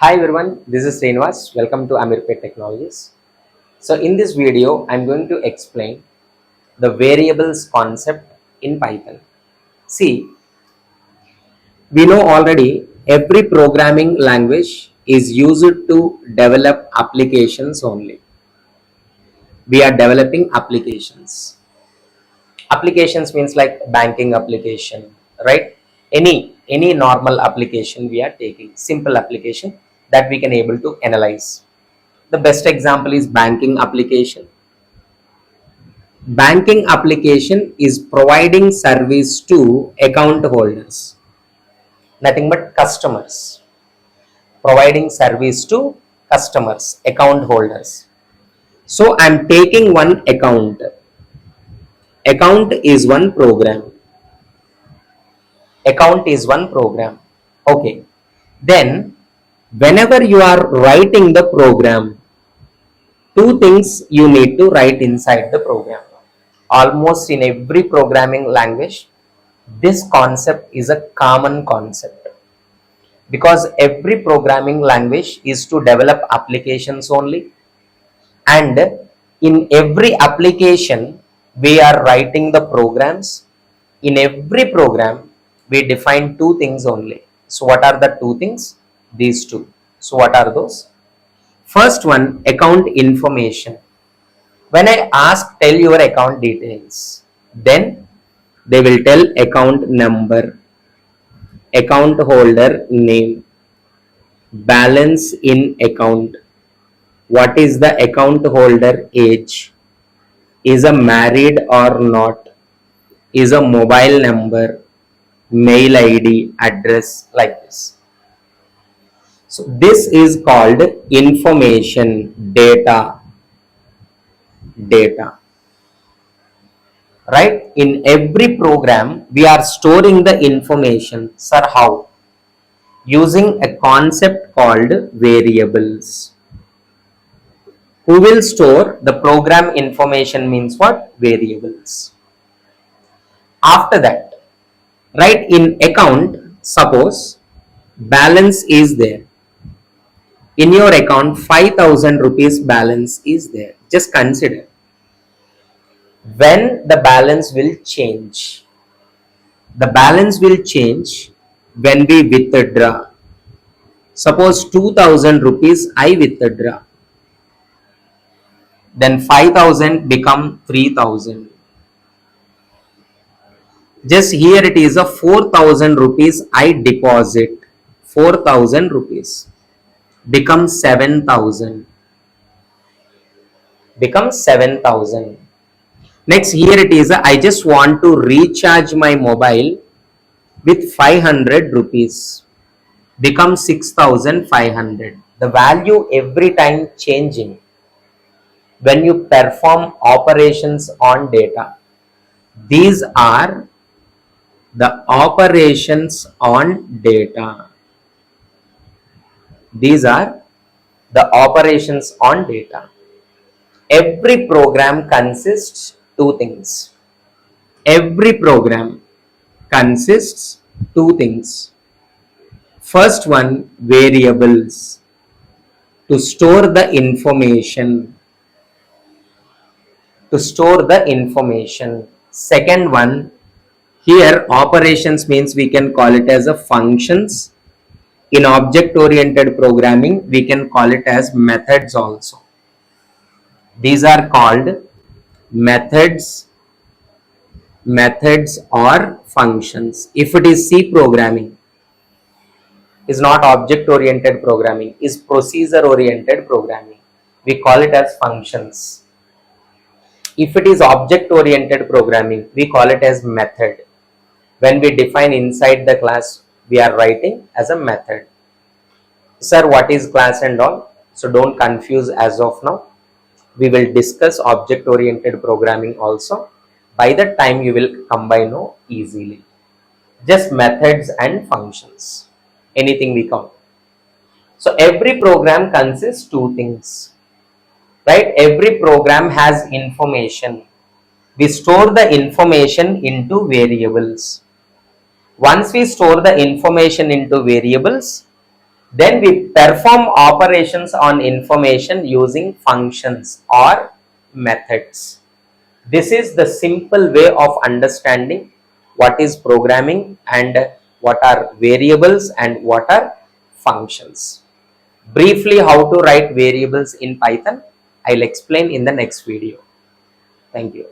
Hi everyone, this is Srinivas. Welcome to Ameerpet Technologies. So in this video, I'm going to explain the variables concept in Python. See, we know already every programming language is used to develop applications only. We are developing applications. Applications means like banking application, right? Any normal application we are taking, simple application that we can able to analyze. The best example is banking application. Banking application is providing service to account holders, nothing but customers. Providing service to customers, account holders. So I'm taking one account. Account is one program. Account is one program. Okay. Then whenever you are writing the program, two things you need to write inside the program. Almost in every programming language, this concept is a common concept because every programming language is to develop applications only, and in every application we are writing the programs. In every program we define two things only. So what are the two things? These two. So what are those? First one, account information. When I ask tell your account details, then they will tell account number, account holder name, balance in account, what is the account holder age, is a married or not, is a mobile number, mail ID, address, like this. So this is called information, data. Right? In every program we are storing the information. Sir, how? Using a concept called variables. Who will store the program information means what? Variables. After that, right, in account, suppose balance is there. In your account 5,000 rupees balance is there. Just consider when the balance will change. The balance will change when we withdraw. Suppose 2,000 rupees I withdraw, then 5,000 become 3,000. Just here it is a 4,000 rupees I deposit. 4,000 rupees becomes 7,000. Becomes 7,000. Next here it is I just want to recharge my mobile with 500 rupees. Becomes 6,500. The value every time changing when you perform operations on data. These are the operations on data. These are the operations on data. Every program consists two things. Every program consists two things. First one, variables, to store the information. To store the information. Second one, here operations means we can call it as a functions. In object oriented programming we can call it as methods also. These are called methods or functions. If it is C programming, is not object oriented programming, is procedure oriented programming, we call it as functions. If it is object oriented programming, we call it as method. When we define inside the class, we are writing as a method. Sir, what is class and all? So don't confuse as of now. We will discuss object oriented programming also. By that time you will combine easily. Just methods and functions. Anything we count. So every program consists two things. Right? Every program has information. We store the information into variables. Once we store the information into variables, Then we perform operations on information using functions or methods. This is the simple way of understanding what is programming and what are variables and what are functions. Briefly, how to write variables in Python, I'll explain in the next video. Thank you.